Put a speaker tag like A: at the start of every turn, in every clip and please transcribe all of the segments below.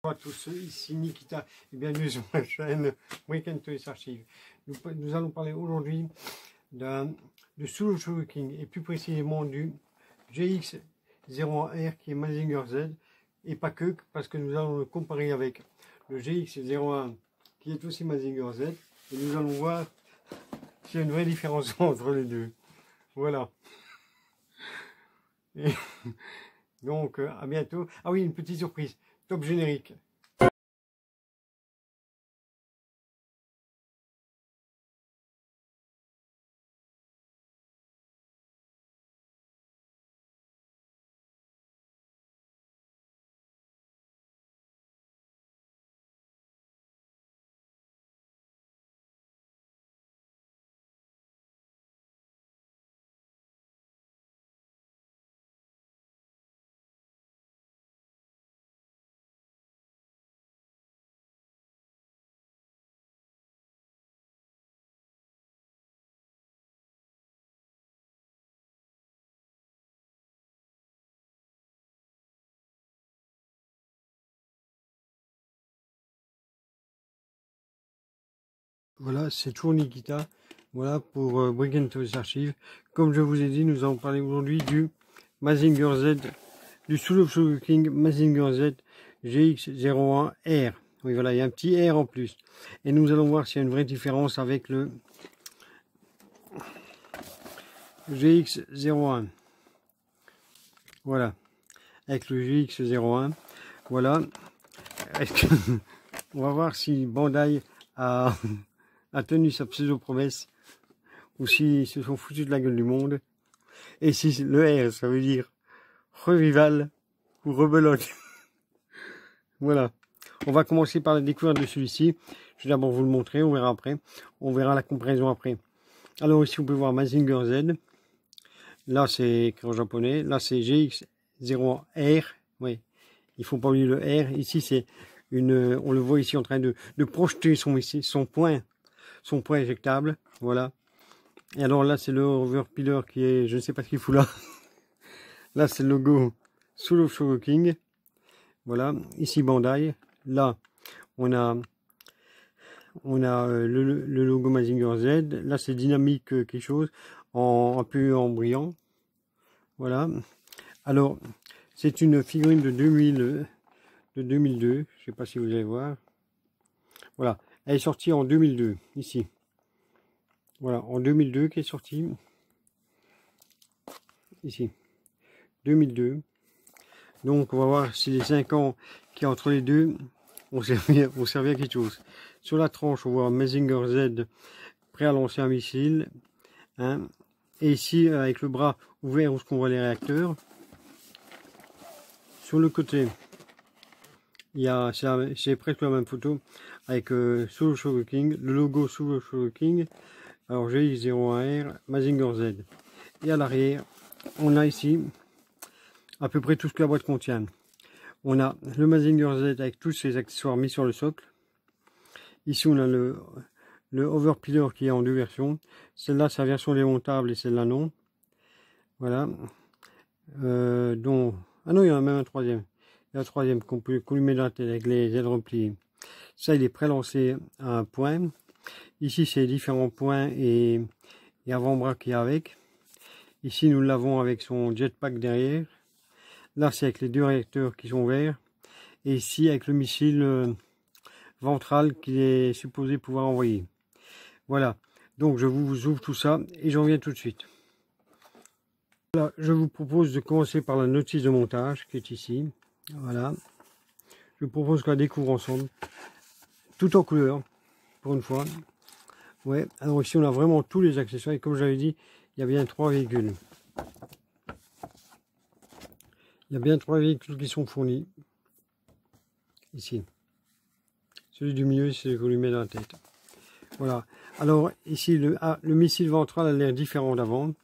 A: Bonjour à tous, ici Nikita et bienvenue sur ma chaîne Weekend Toys Archive. Nous allons parler aujourd'hui de Solo Shuriken et plus précisément du GX01R qui est Mazinger Z et pas que, parce que nous allons le comparer avec le GX01 qui est aussi Mazinger Z et nous allons voir s'il y a une vraie différence entre les deux. Voilà. Et donc à bientôt. Ah oui, une petite surprise. Top générique. Voilà, c'est toujours Nikita. Voilà pour Weekend Toys Archive. Comme je vous ai dit, nous allons parler aujourd'hui du Mazinger Z, du Solo Shuriken Mazinger Z GX01R. Oui, voilà, il y a un petit R en plus. Et nous allons voir s'il y a une vraie différence avec le GX01. Voilà, avec le GX01. Voilà. On va voir si Bandai a tenu sa pseudo-promesse ou s'ils se sont foutus de la gueule du monde. Et si le R, ça veut dire revival ou rebelote. Voilà. On va commencer par la découverte de celui-ci. Je vais d'abord vous le montrer, on verra après. On verra la comparaison après. Alors ici, on peut voir Mazinger Z. Là, c'est écrit en japonais. Là, c'est GX01R. Oui, il faut pas oublier le R. Ici, c'est une... On le voit ici en train de projeter son point éjectable. Voilà. Et alors là, c'est le overpiller qui est... Je ne sais pas ce qu'il fout là. Là, c'est le logo Solo Shuriken. Voilà. Ici, Bandai. Là, on a le logo Mazinger Z. Là, c'est dynamique quelque chose. Un peu en brillant. Voilà. Alors, c'est une figurine de 2002. Je ne sais pas si vous allez voir. Voilà. Elle est sortie en 2002. Ici. Voilà. En 2002 qui est sortie. Ici. 2002. Donc, on va voir si les 5 ans qui entre les deux ont servi à quelque chose. Sur la tranche, on voit Mazinger Z prêt à lancer un missile. Hein. Et ici, avec le bras ouvert, où on voit les réacteurs. Sur le côté, c'est presque la même photo avec Solo Shuriken, le logo Solo Shuriken. Alors GX01R, Mazinger Z. Et à l'arrière, on a ici à peu près tout ce que la boîte contient. On a le Mazinger Z avec tous ses accessoires mis sur le socle. Ici, on a le overpiller qui est en deux versions. Celle-là, c'est la version démontable et celle-là, non. Voilà. Ah non, il y en a même un troisième. Il y a un troisième qu'on lui met dans la tête avec les ailes repliées. Ça, il est pré-lancé à un point. Ici, c'est différents points et avant-bras qu'il y a avec. Ici, nous l'avons avec son jetpack derrière. Là, c'est avec les deux réacteurs qui sont verts. Et ici, avec le missile ventral qu'il est supposé pouvoir envoyer. Voilà. Donc, je vous ouvre tout ça et j'en viens tout de suite. Voilà, je vous propose de commencer par la notice de montage qui est ici. Voilà. Je propose qu'on la découvre ensemble. Tout en couleur, pour une fois. Ouais, alors ici on a vraiment tous les accessoires et comme j'avais dit, il y a bien 3 véhicules. Il y a bien 3 véhicules qui sont fournis. Ici. Celui du milieu, c'est celui qu'on lui met dans la tête. Voilà. Alors ici, le missile ventral a l'air différent d'avant,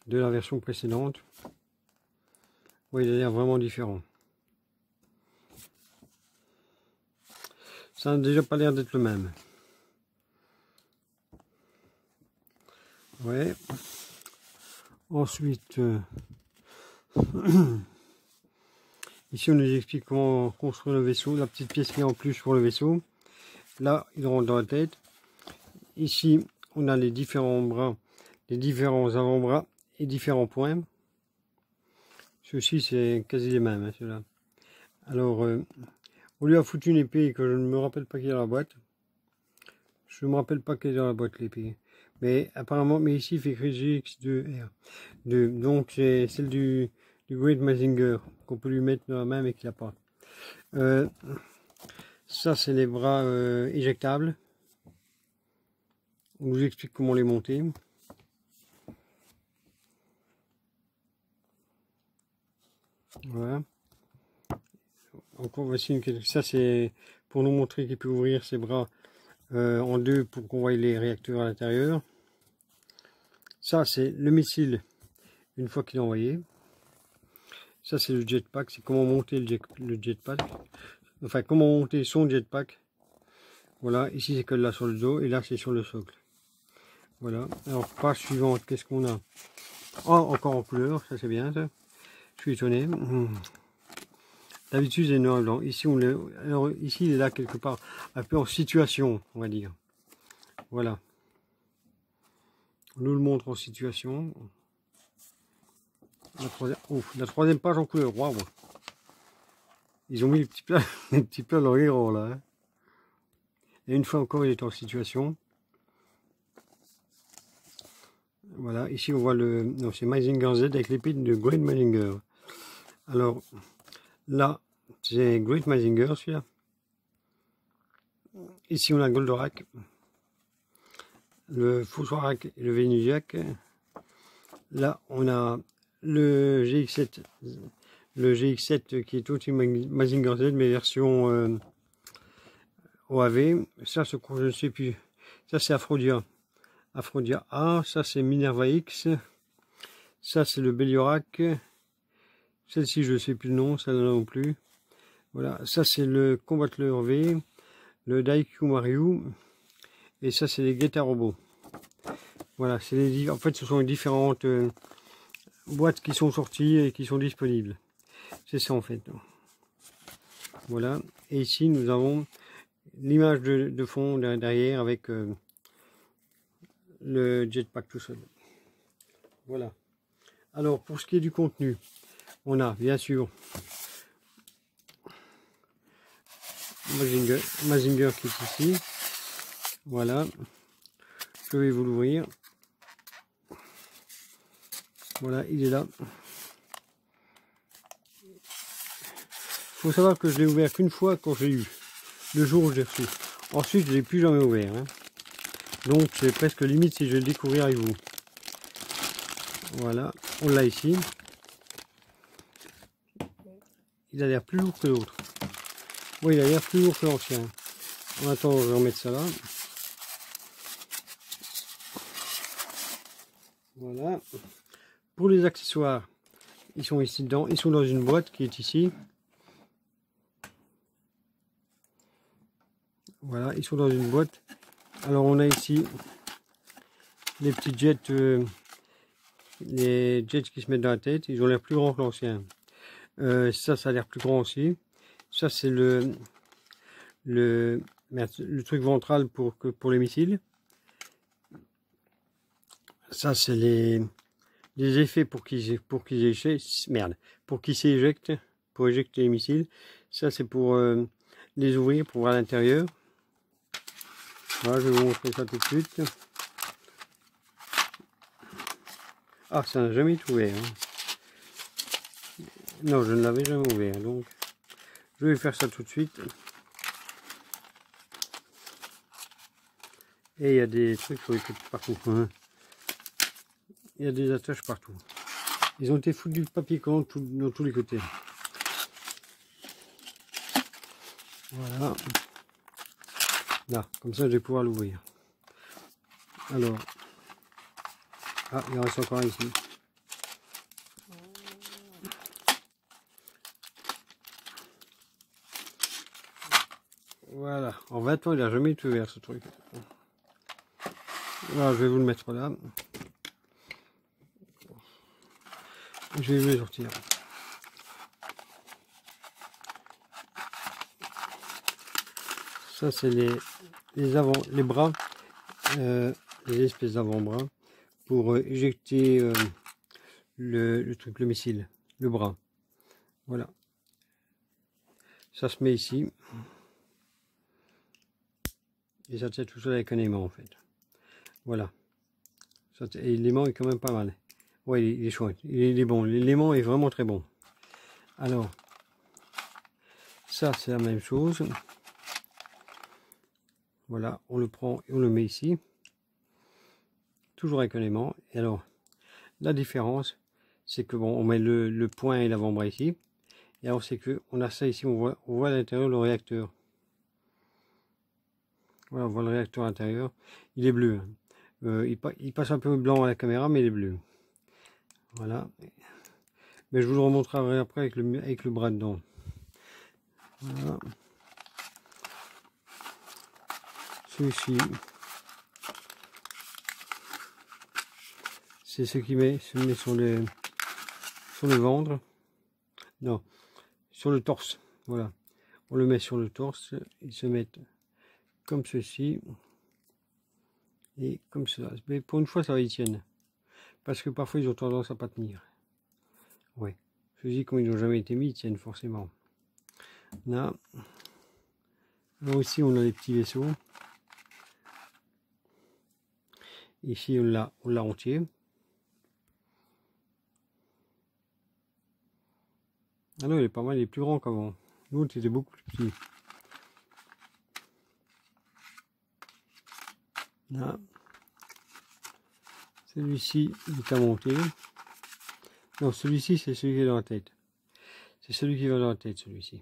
A: de la version précédente. Oui, il a l'air vraiment différent. Ça n'a déjà pas l'air d'être le même. Ouais. Ensuite, Ici, on nous explique comment construire le vaisseau, la petite pièce qui est en plus pour le vaisseau. Là, il rentre dans la tête. Ici, on a les différents bras, les différents avant-bras et différents points. Ceux-ci, c'est quasi les mêmes, hein, ceux-là. Alors, on lui a foutu une épée que je ne me rappelle pas qu'il y a dans la boîte. Je ne me rappelle pas qu'il y a dans la boîte l'épée. Mais apparemment, mais ici, il fait écrit GX2R. Donc, c'est celle du Great Mazinger qu'on peut lui mettre dans la main mais qu'il n'a pas. Ça, c'est les bras éjectables. On nous explique comment les monter. Voilà. Encore voici une. Ça, c'est pour nous montrer qu'il peut ouvrir ses bras en deux pour qu'on voie les réacteurs à l'intérieur. Ça, c'est le missile une fois qu'il est envoyé. Ça, c'est le jetpack. C'est comment monter le jetpack. Enfin, comment monter son jetpack. Voilà, ici c'est que là sur le dos et là c'est sur le socle. Voilà, alors page suivante, qu'est-ce qu'on a? Oh, encore en couleur, ça c'est bien ça. Je suis étonné. D'habitude c'est noir et blanc. Ici, alors, ici il est là quelque part, un peu en situation, on va dire. Voilà. On nous le montre en situation. La troisième page en couleur, waouh. Ils ont mis les petits plats dans les rangs là. Hein. Et une fois encore, il est en situation. Voilà, ici on voit le... Non, c'est Mazinger Z avec l'épée de Great Mazinger. Alors, là, c'est Great Mazinger, celui-là. Ici, on a Goldorak, le Fossoirak et le Venusiac. Là, on a le GX7. Le GX7 qui est aussi Mazinger Z, mais version OAV. Ça, je ne sais plus. Ça, c'est Aphrodia. Aphrodia A. Ça, c'est Minerva X. Ça, c'est le Belliorac. Celle-ci, je ne sais plus le nom, celle-là non plus. Voilà, ça, c'est le Combatleur V, le Daiku Mario. Et ça, c'est les Geta Robots. Voilà, en fait, ce sont les différentes boîtes qui sont sorties et qui sont disponibles. C'est ça, en fait. Voilà. Et ici, nous avons l'image de fond derrière avec le jetpack tout seul. Voilà. Alors, pour ce qui est du contenu, on a, bien sûr, Mazinger qui est ici. Voilà. Je vais vous l'ouvrir. Voilà, il est là. Il faut savoir que je l'ai ouvert qu'une fois quand j'ai eu, le jour où j'ai reçu. Ensuite, je ne l'ai plus jamais ouvert. Hein. Donc, c'est presque limite si je vais le découvrir avec vous. Voilà, on l'a ici. Il a l'air plus lourd que l'autre. Oui, il a l'air plus lourd que l'ancien. En attendant, je vais remettre ça là. Voilà. Pour les accessoires, ils sont ici dedans. Ils sont dans une boîte qui est ici. Voilà, ils sont dans une boîte. Alors on a ici les petits jets, les jets qui se mettent dans la tête. Ils ont l'air plus grands que l'ancien. Ça a l'air plus grand aussi. Ça c'est le truc ventral pour les missiles. Ça c'est les effets pour qu'ils s'éjectent, pour éjecter les missiles. Ça c'est pour les ouvrir, pour voir l'intérieur. Voilà, je vais vous montrer ça tout de suite. Ah, ça n'a jamais été ouvert. Hein. Non, je ne l'avais jamais ouvert, donc je vais faire ça tout de suite. Et il y a des trucs sur les côtés partout. Hein. Il y a des attaches partout. Ils ont été foutus du papier collant dans tous les côtés. Voilà. Là, comme ça je vais pouvoir l'ouvrir. Alors. Ah, il en reste encore un ici. Voilà. En 20 ans, il n'a jamais été ouvert ce truc. Voilà, je vais vous le mettre là. Je vais vous les sortir. Ça, c'est les bras, les espèces d'avant-bras pour éjecter le missile, le bras. Voilà. Ça se met ici. Et ça tient tout seul avec un aimant en fait. Voilà. Et l'aimant est quand même pas mal. Ouais, il est chouette. Il est bon. L'aimant est vraiment très bon. Alors, ça c'est la même chose. Voilà, on le prend et on le met ici. Toujours avec un aimant. Et alors, la différence, c'est que bon, on met le point et l'avant-bras ici. Et alors c'est que on a ça ici, on voit à l'intérieur le réacteur. Voilà, on voit le réacteur intérieur. Il est bleu. Il passe un peu blanc à la caméra, mais il est bleu. Voilà. Mais je vous le remontrerai après avec le bras dedans. Voilà. Celui-ci, c'est ce qui se met sur le ventre. Non, sur le torse. Voilà. On le met sur le torse. Ils se mettent comme ceci. Et comme cela. Mais pour une fois, ça va, ils tiennent. Parce que parfois, ils ont tendance à pas tenir. Ouais. Ceux-ci, comme ils n'ont jamais été mis, ils tiennent forcément. Là aussi, on a les petits vaisseaux. Ici, on l'a entier. Ah non, il est pas mal, il est plus grand qu'avant. L'autre était beaucoup plus petit. Là. Celui-ci, il est à monter. Non, celui-ci, c'est celui qui est dans la tête. C'est celui qui va dans la tête, celui-ci.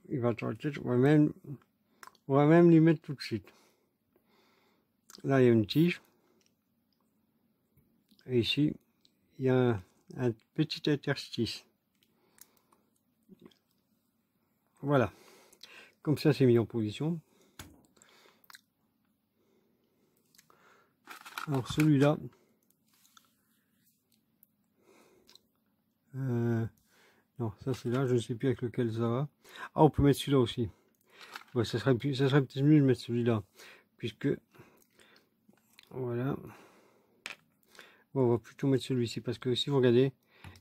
A: Il va dans la tête. On va même lui mettre tout de suite. Là, il y a une tige. Et ici, il y a un petit interstice. Voilà. Comme ça, c'est mis en position. Alors, celui-là, non, ça c'est là, je ne sais plus avec lequel ça va. Ah, on peut mettre celui-là aussi. Ouais, ça serait peut-être mieux de mettre celui-là. Puisque, voilà. Bon, on va plutôt mettre celui-ci. Parce que si vous regardez,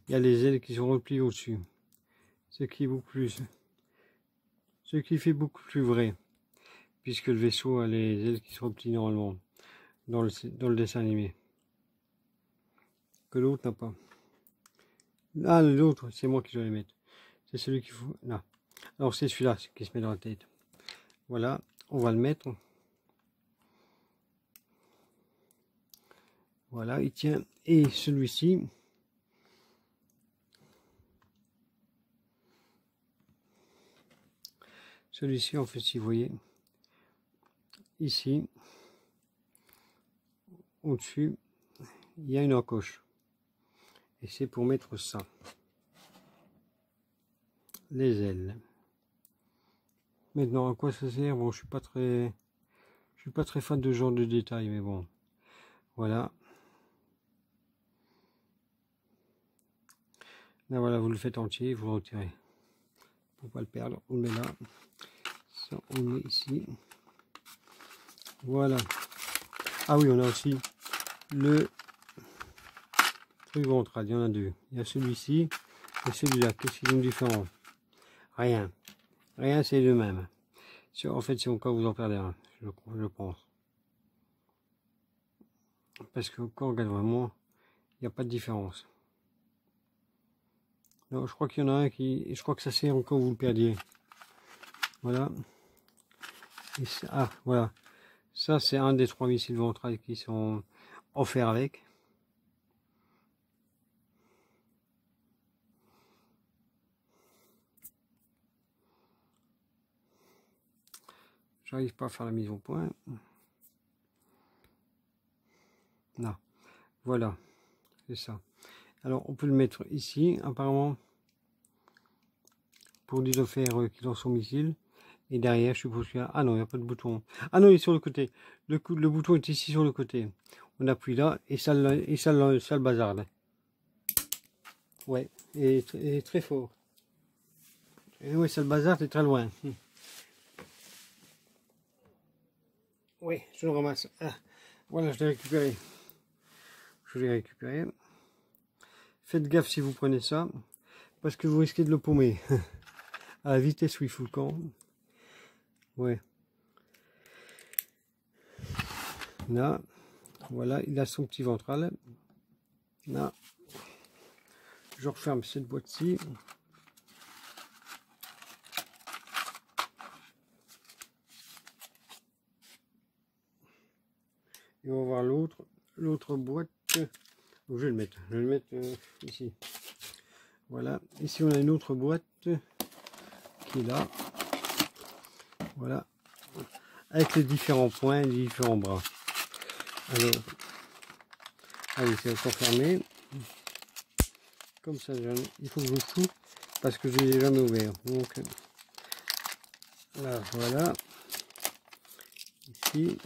A: il y a les ailes qui sont repliées au-dessus. Ce qui fait beaucoup plus vrai. Puisque le vaisseau a les ailes qui se replient normalement. Dans le dessin animé. Que l'autre n'a pas. Ah, l'autre, c'est moi qui dois les mettre. C'est celui qu'il faut. Là. Alors, c'est celui-là qui se met dans la tête. Voilà, on va le mettre. Voilà, il tient. Et celui-ci, en fait, si vous voyez, ici, au-dessus, il y a une encoche. Et c'est pour mettre ça. Les ailes. Maintenant, à quoi ça sert? Bon, je suis pas très fan de ce genre de détails, mais bon, voilà. Là, voilà, vous le faites entier, vous le retirez. Pour pas le perdre, on le met là. Ça, on le met ici. Voilà. Ah oui, on a aussi le truc ventral, il y en a deux. Il y a celui-ci et celui-là. Qu'est-ce qu'ils ont de différent? Rien. Rien, c'est le même. En fait, c'est au cas où vous en perdez un, je pense. Parce que quand on regarde vraiment, il n'y a pas de différence. Non, je crois qu'il y en a un qui... Je crois que ça c'est encore où vous le perdiez. Voilà. Ah, voilà. Ça, c'est un des 3 missiles ventrales qui sont offerts avec. J'arrive pas à faire la mise au point. Là. Voilà. C'est ça. Alors, on peut le mettre ici, apparemment, pour lui offrir qu'il lance son missile. Et derrière, je suppose qu'il y a... Ah non, il n'y a pas de bouton. Ah non, il est sur le côté. Le bouton est ici sur le côté. On appuie là et ça le bazarde. Ouais, et très fort. Et ouais, ça le bazarde est très loin. Oui, je le ramasse. Ah, voilà, je l'ai récupéré. Je l'ai récupéré. Faites gaffe si vous prenez ça, parce que vous risquez de le paumer. À la vitesse où il fout le camp. Ouais. Là, voilà, il a son petit ventral. Là, je referme cette boîte-ci. Et on va voir l'autre boîte. Donc, je vais le mettre ici. Voilà, ici on a une autre boîte qui est là. Voilà, avec les différents points, les différents bras. Alors, allez, c'est encore fermé. Comme ça, il faut que je fous parce que je ne l'ai jamais ouvert. Donc, là, voilà. Ici,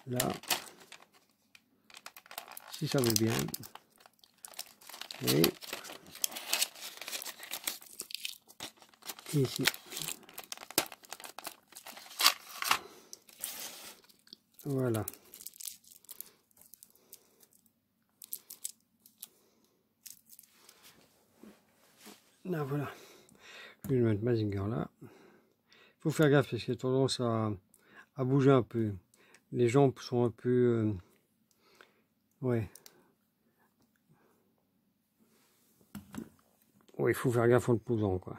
A: là, si ça veut bien. Oui. Ici. Voilà. Là, voilà. Je vais mettre Mazinger là. Il faut faire gaffe parce qu'il a tendance à bouger un peu. Les jambes sont un peu... ouais. Ouais, il faut faire gaffe en le posant, quoi.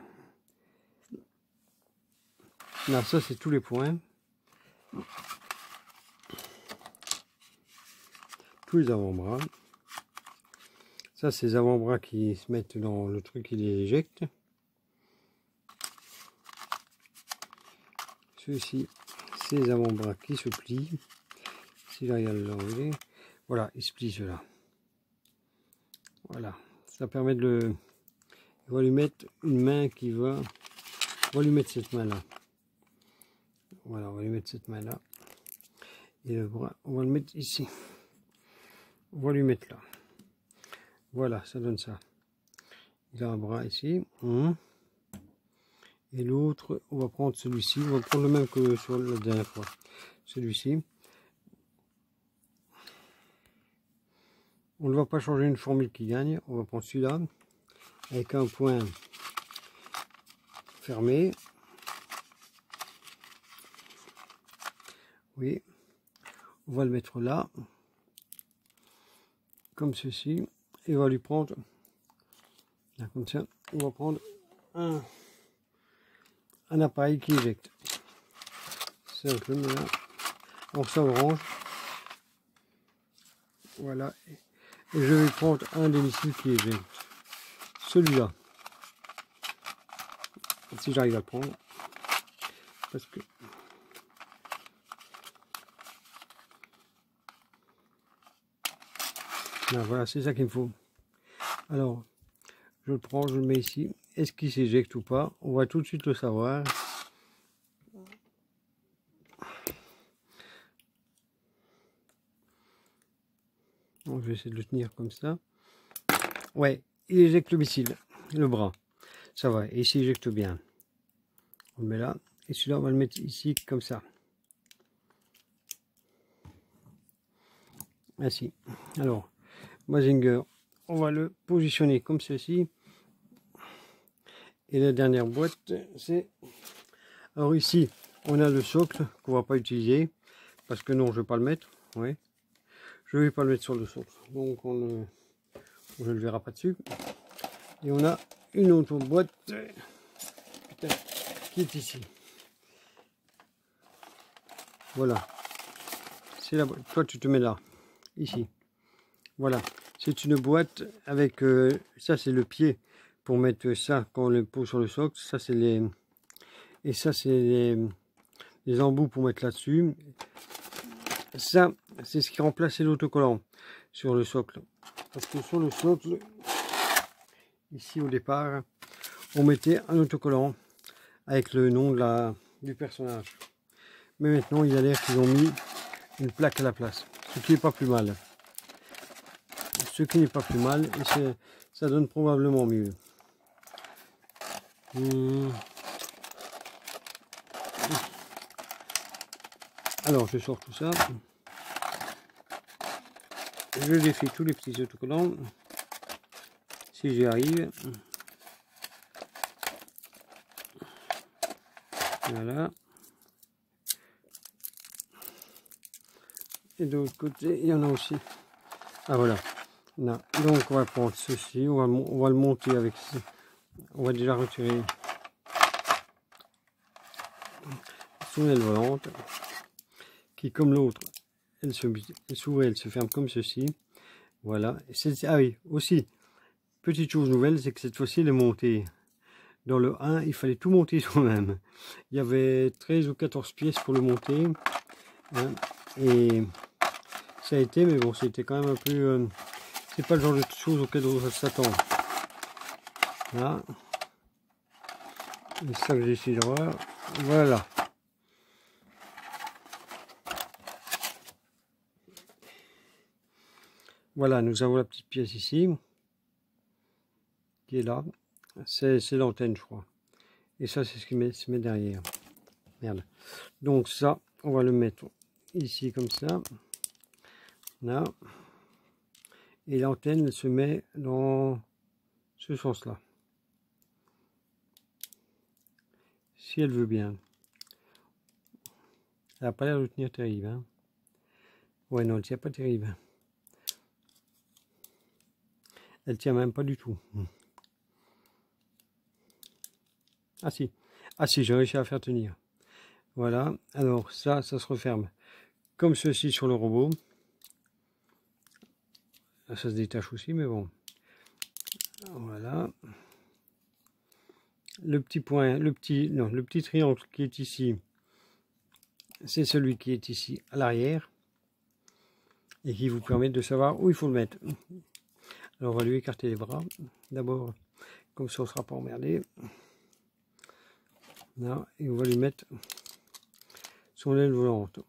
A: Là, ça, c'est tous les points. Tous les avant-bras. Ça, c'est les avant-bras qui se mettent dans le truc qui les éjecte. Ceux-ci, c'est les avant-bras qui se plient. Si j'arrive à l'enlever, voilà, il se plie cela. Voilà, ça permet de le... On va lui mettre une main qui va... On va lui mettre cette main-là. Voilà, on va lui mettre cette main-là. Et le bras, on va le mettre ici. On va lui mettre là. Voilà, ça donne ça. Il a un bras ici. Et l'autre, on va prendre celui-ci. On va prendre le même que sur la dernière fois. Celui-ci. On ne va pas changer une formule qui gagne. On va prendre celui-là. Avec un point fermé. Oui. On va le mettre là. Comme ceci. Et on va lui prendre... Là, comme ça. On va prendre un appareil qui éjecte. Ça, je le mets là. Donc ça orange. Voilà. Et je vais prendre un des missiles qui éjecte. Celui-là. Si j'arrive à le prendre. Parce que... Là, voilà, c'est ça qu'il me faut. Alors, je le prends, je le mets ici. Est-ce qu'il s'éjecte ou pas? On va tout de suite le savoir. Donc, je vais essayer de le tenir comme ça. Ouais, il éjecte le missile, le bras. Ça va, et il s'éjecte bien. On le met là. Et celui-là, on va le mettre ici, comme ça. Ainsi. Alors, Mazinger, on va le positionner comme ceci. Et la dernière boîte, c'est... Alors ici, on a le socle qu'on va pas utiliser. Parce que non, je vais pas le mettre. Ouais. Je vais pas le mettre sur le socle. Donc, je ne le verra pas dessus. Et on a une autre boîte putain, qui est ici. Voilà. C'est la boîte. Toi, tu te mets là. Ici. Voilà. C'est une boîte avec... ça, c'est le pied pour mettre ça quand on le pose sur le socle. Ça, c'est les... Et ça, c'est les embouts pour mettre là-dessus. Ça, c'est ce qui remplaçait l'autocollant sur le socle. Parce que sur le socle, ici au départ, on mettait un autocollant avec le nom du personnage. Mais maintenant, il a l'air qu'ils ont mis une plaque à la place, ce qui n'est pas plus mal. Ce qui n'est pas plus mal, et ça donne probablement mieux. Alors, je sors tout ça. Je défais tous les petits autocollants, si j'y arrive. Voilà. Et de l'autre côté, il y en a aussi. Ah voilà. Là. Donc on va prendre ceci, on va le monter avec ça. On va déjà retirer son aile volante, qui comme l'autre, elle s'ouvre et elle se ferme comme ceci. Voilà. Ah oui, aussi, petite chose nouvelle, c'est que cette fois-ci, elle est montée. Dans le 1, il fallait tout monter soi-même. Il y avait 13 ou 14 pièces pour le monter. Hein, et ça a été, mais bon, c'était quand même un peu... c'est pas le genre de choses auxquelles on s'attend. Là. C'est ça que j'ai essayé de voir. Voilà. Voilà, nous avons la petite pièce ici. Qui est là. C'est l'antenne, je crois. Et ça, c'est ce qui se met derrière. Merde. Donc ça, on va le mettre ici comme ça. Là. Et l'antenne se met dans ce sens-là. Si elle veut bien. Elle n'a pas l'air de tenir terrible. Hein. Ouais, non, elle ne tient pas terrible. Elle tient même pas du tout. Ah si. Ah si, j'ai réussi à faire tenir. Voilà. Alors ça se referme comme ceci sur le robot. Là, ça se détache aussi, mais bon. Voilà. Le petit point, le petit triangle qui est ici, c'est celui qui est ici à l'arrière et qui vous permet de savoir où il faut le mettre. Alors on va lui écarter les bras d'abord, comme ça on ne sera pas emmerdé. Là, et on va lui mettre son aile volante.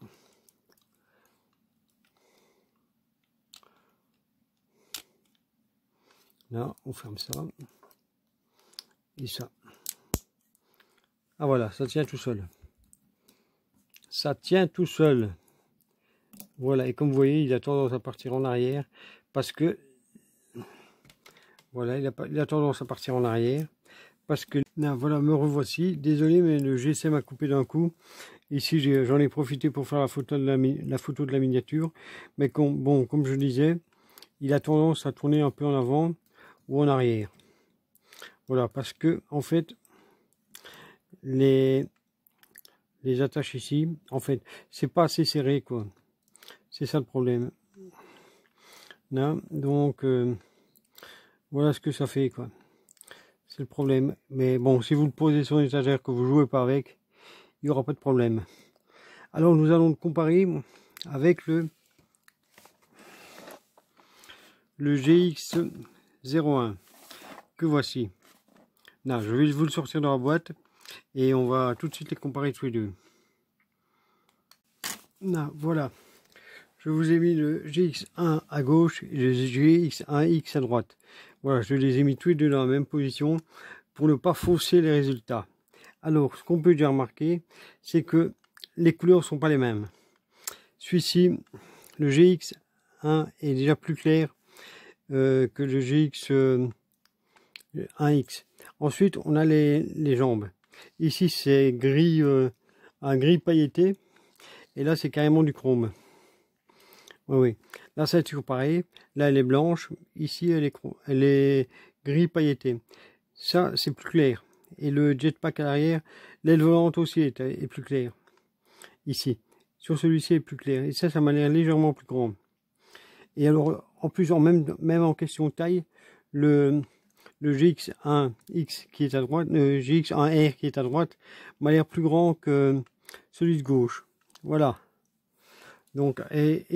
A: Là, on ferme ça et ça. Ah voilà, ça tient tout seul. Ça tient tout seul. Voilà, et comme vous voyez, il a tendance à partir en arrière parce que voilà, il a tendance à partir en arrière parce que là, voilà, me revoici. Désolé, mais le GSM a coupé d'un coup. Ici, j'en ai profité pour faire la photo de la miniature, mais comme je disais, il a tendance à tourner un peu en avant ou en arrière. Voilà, parce que en fait, les attaches ici, en fait, c'est pas assez serré, quoi. C'est ça le problème. Là, donc, voilà ce que ça fait, quoi. C'est le problème. Mais bon, si vous le posez sur une étagère, que vous jouez pas avec, il n'y aura pas de problème. Alors, nous allons le comparer avec le GX01 que voici. Là, je vais vous le sortir dans la boîte et on va tout de suite les comparer tous les deux. Là, voilà. Je vous ai mis le GX1 à gauche et le GX1X à droite. Voilà, je les ai mis tous les deux dans la même position pour ne pas fausser les résultats. Alors, ce qu'on peut déjà remarquer, c'est que les couleurs ne sont pas les mêmes. Celui-ci, le GX1 est déjà plus clair que le GX1X. Ensuite, on a les jambes. Ici, c'est gris, un gris pailleté. Et là, c'est carrément du chrome. Oui, oui. Là, c'est toujours pareil. Là, elle est blanche. Ici, elle est gris pailleté. Ça, c'est plus clair. Et le jetpack à l'arrière, l'aile volante aussi est plus claire. Ici. Sur celui-ci, est plus clair. Et ça m'a l'air légèrement plus grand. Et alors, en plus, même en question de taille, le GX1X qui est à droite, le GX1R qui est à droite, m'a l'air plus grand que celui de gauche. Voilà. Donc, j'avais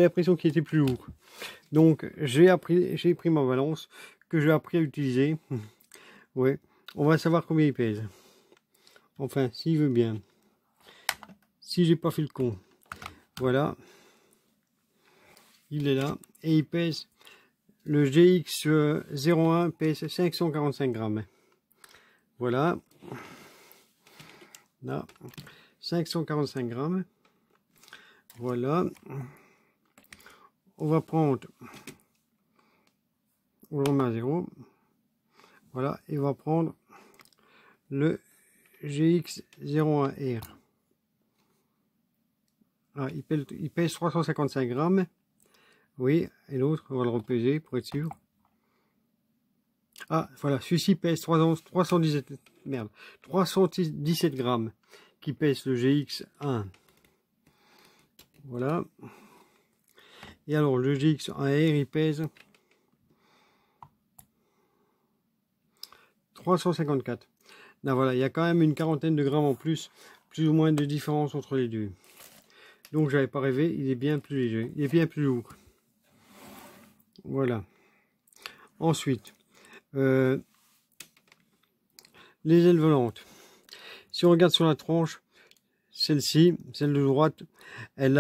A: l'impression qu'il était plus lourd. Donc, j'ai pris ma balance que j'ai appris à utiliser. Ouais. on va savoir combien il pèse. Enfin, s'il veut bien. Si j'ai pas fait le con. Voilà. Il est là. Et il pèse, le GX01 pèse 545 grammes. Voilà. Là. 545 grammes. Voilà. On va prendre, on le remet à 0. Voilà. Et on va prendre le GX01R. Ah, il pèse 355 grammes. Oui, et l'autre, on va le repeser pour être sûr. Ah, voilà, celui-ci pèse 317 grammes, qui pèse le GX1. Voilà. Et alors, le GX1R, il pèse 354. Là, voilà, il y a quand même une quarantaine de grammes en plus ou moins de différence entre les deux. Donc, j'avais pas rêvé, il est bien plus léger, il est bien plus lourd. Voilà. Ensuite, les ailes volantes. Si on regarde sur la tranche, celle-ci, celle de droite, elle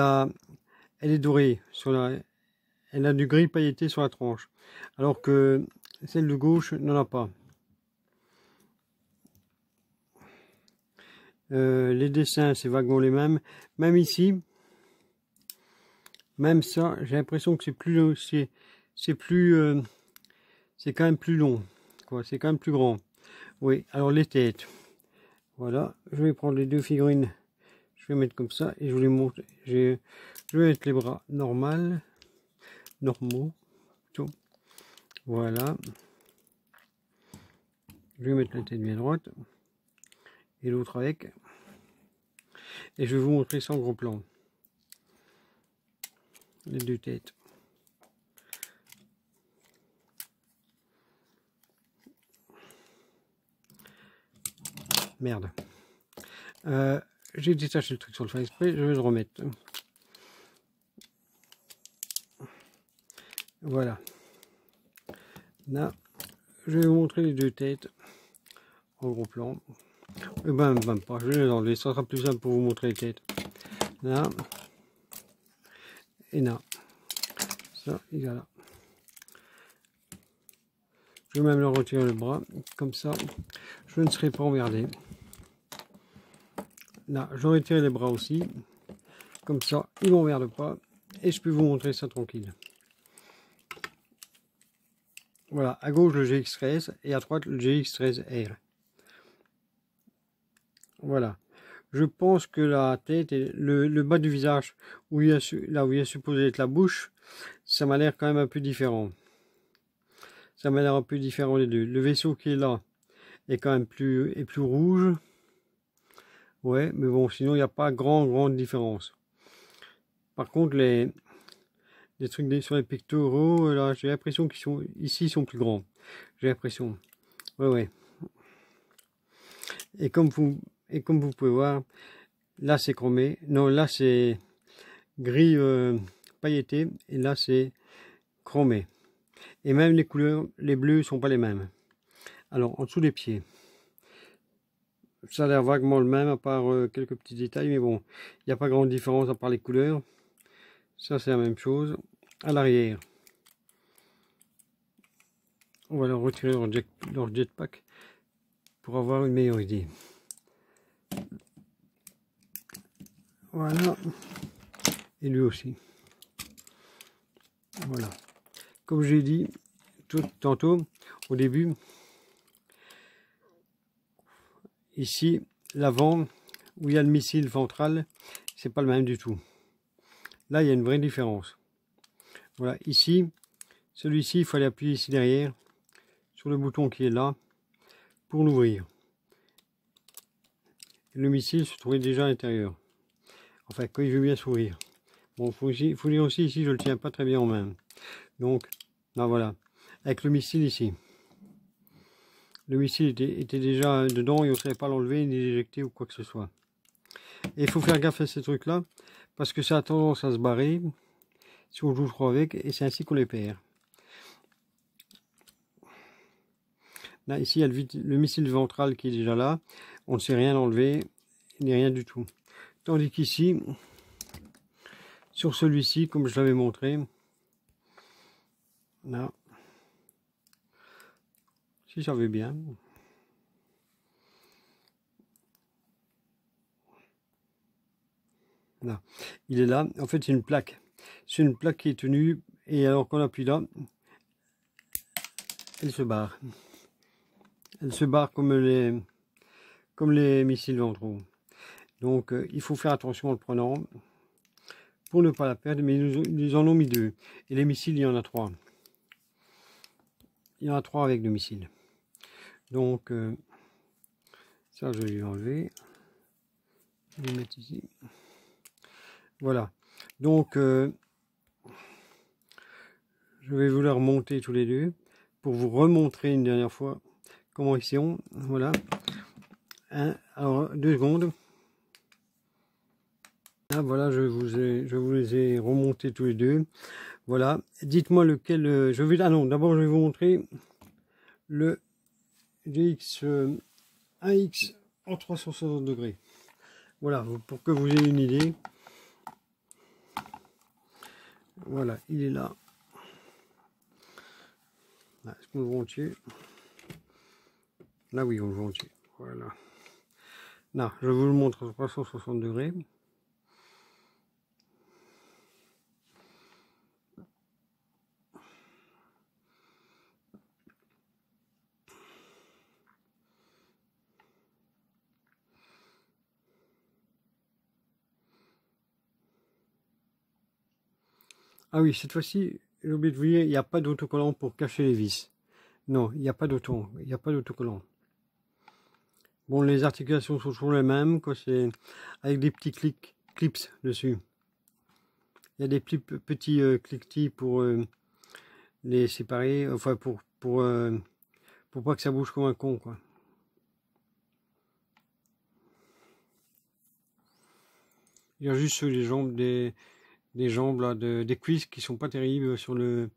A: est dorée. Elle a du gris pailleté sur la tranche. Alors que celle de gauche n'en a pas. Les dessins, c'est vaguement les mêmes. Même ici, même ça, j'ai l'impression que c'est plus, c'est quand même plus long. C'est quand même plus grand. Oui, alors les têtes. Voilà, je vais prendre les deux figurines. Je vais mettre comme ça et je vous les montre. Je vais mettre les bras normaux. Tout. Voilà. Je vais mettre la tête bien droite. Et l'autre avec. Et je vais vous montrer ça en gros plan. Les deux têtes. Merde. J'ai détaché le truc sur le faire exprès, je vais le remettre. Voilà. Là, je vais vous montrer les deux têtes en gros plan. Et ben, même pas, je vais les enlever, ça sera plus simple pour vous montrer les têtes. Là. Et là. Ça, il y a là. Je vais même leur retirer le bras, comme ça, je ne serai pas emmerdé. Là, je retire les bras aussi, comme ça, ils ne m'emmerdent pas, et je peux vous montrer ça tranquille. Voilà, à gauche le GX13 et à droite le GX13R. Voilà. Je pense que la tête et le bas du visage, là où il y a supposé être la bouche, ça m'a l'air quand même un peu différent. Ça m'a l'air un peu différent les deux. Le vaisseau qui est là est quand même plus rouge. Ouais, mais bon, sinon il n'y a pas grande différence. Par contre, les trucs sur les pectoraux, là, j'ai l'impression qu'ils sont ici, sont plus grands. J'ai l'impression. Ouais. Et comme vous pouvez voir, là c'est chromé. Non, là c'est gris pailleté et là c'est chromé. Et même les couleurs, les bleus sont pas les mêmes. Alors en dessous des pieds, ça a l'air vaguement le même à part quelques petits détails, mais bon, il n'y a pas grande différence à part les couleurs. Ça c'est la même chose. À l'arrière, on va leur retirer leur jetpack pour avoir une meilleure idée. Voilà. Et lui aussi. Voilà. Comme j'ai dit tantôt, au début, ici, l'avant, où il y a le missile ventral, c'est pas le même du tout. Là, il y a une vraie différence. Voilà, ici, celui-ci, il fallait appuyer ici derrière, sur le bouton qui est là, pour l'ouvrir. Le missile se trouvait déjà à l'intérieur. Enfin, quand il veut bien s'ouvrir. Bon, il faut dire aussi, ici, je le tiens pas très bien en main. Donc, là, voilà. Avec le missile ici. Le missile était déjà dedans et on ne savait pas l'enlever, ni l'éjecter ou quoi que ce soit. Et il faut faire gaffe à ces trucs-là, parce que ça a tendance à se barrer, si on joue trop avec, et c'est ainsi qu'on les perd. Là, ici, il y a le missile ventral qui est déjà là. On ne sait rien enlever, ni rien du tout. Tandis qu'ici, sur celui-ci, comme je l'avais montré, là, si j'avais bien, là, il est là. En fait, c'est une plaque. C'est une plaque qui est tenue, et alors qu'on appuie là, elle se barre. Elle se barre comme les missiles ventraux. Donc, il faut faire attention en le prenant pour ne pas la perdre. Mais ils en ont mis 2. Et les missiles, il y en a 3. Il y en a 3 avec 2 missiles. Donc, ça, je vais lui enlever. Je vais le mettre ici. Voilà. Donc, je vais vous les remonter tous les deux pour vous remontrer une dernière fois comment ils sont. Voilà. Alors, 2 secondes. Là, voilà, je vous les ai remontés tous les deux. Voilà. Dites-moi lequel. Ah non, d'abord, je vais vous montrer le DX 1X en 360 degrés. Voilà, pour que vous ayez une idée. Voilà, il est là. Est-ce qu'on le voit entier? Là, oui, on le voit entier. Voilà. Là, je vous le montre à 360 degrés. Ah oui, cette fois-ci, j'ai oublié de vous dire, il n'y a pas d'autocollant pour cacher les vis. Non, il n'y a pas d'autocollant. Bon, les articulations sont toujours les mêmes, quoi, c'est avec des petits clips dessus. Il y a des petits cliquetis pour les séparer, enfin pour pas que ça bouge comme un con, quoi. Il y a juste les jambes des jambes là, des cuisses qui sont pas terribles sur le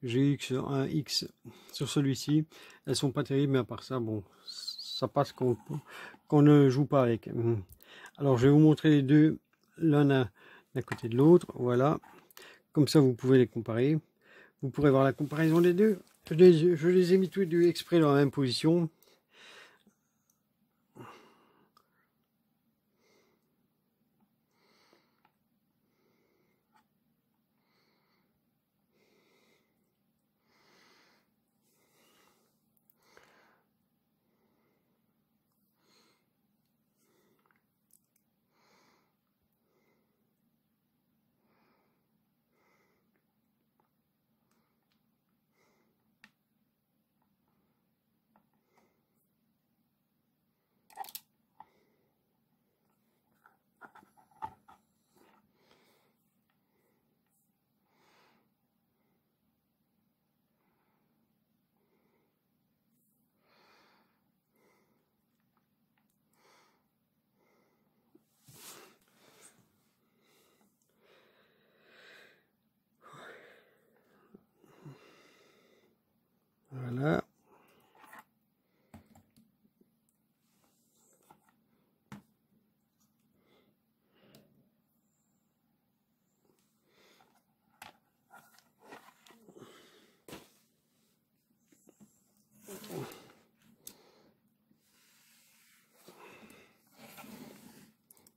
A: GX1X, sur celui-ci. Elles sont pas terribles, mais à part ça, bon, ça passe qu'on ne joue pas avec. Alors, je vais vous montrer les deux, l'un d'un côté de l'autre. Voilà. Comme ça, vous pouvez les comparer. Vous pourrez voir la comparaison des deux. Je les ai mis tous les deux exprès dans la même position. Voilà.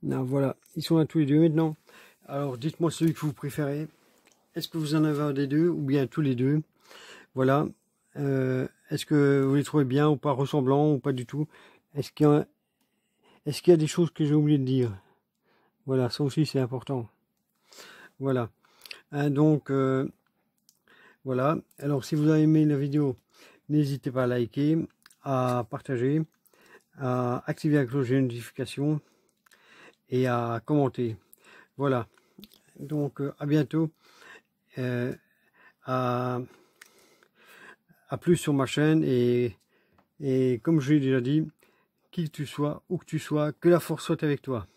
A: Non, voilà, ils sont là tous les deux maintenant. Alors, dites-moi celui que vous préférez. Est-ce que vous en avez un des deux ou bien tous les deux? Voilà. Est-ce que vous les trouvez bien ou pas, ressemblants ou pas du tout? Est-ce qu'il y a des choses que j'ai oublié de dire? Voilà, ça aussi c'est important. Voilà. Donc, voilà. Alors, si vous avez aimé la vidéo, n'hésitez pas à liker, à partager, à activer la cloche de notification et à commenter. Voilà. Donc, à bientôt. À plus sur ma chaîne et comme je l'ai déjà dit, qui que tu sois, où que tu sois, que la force soit avec toi.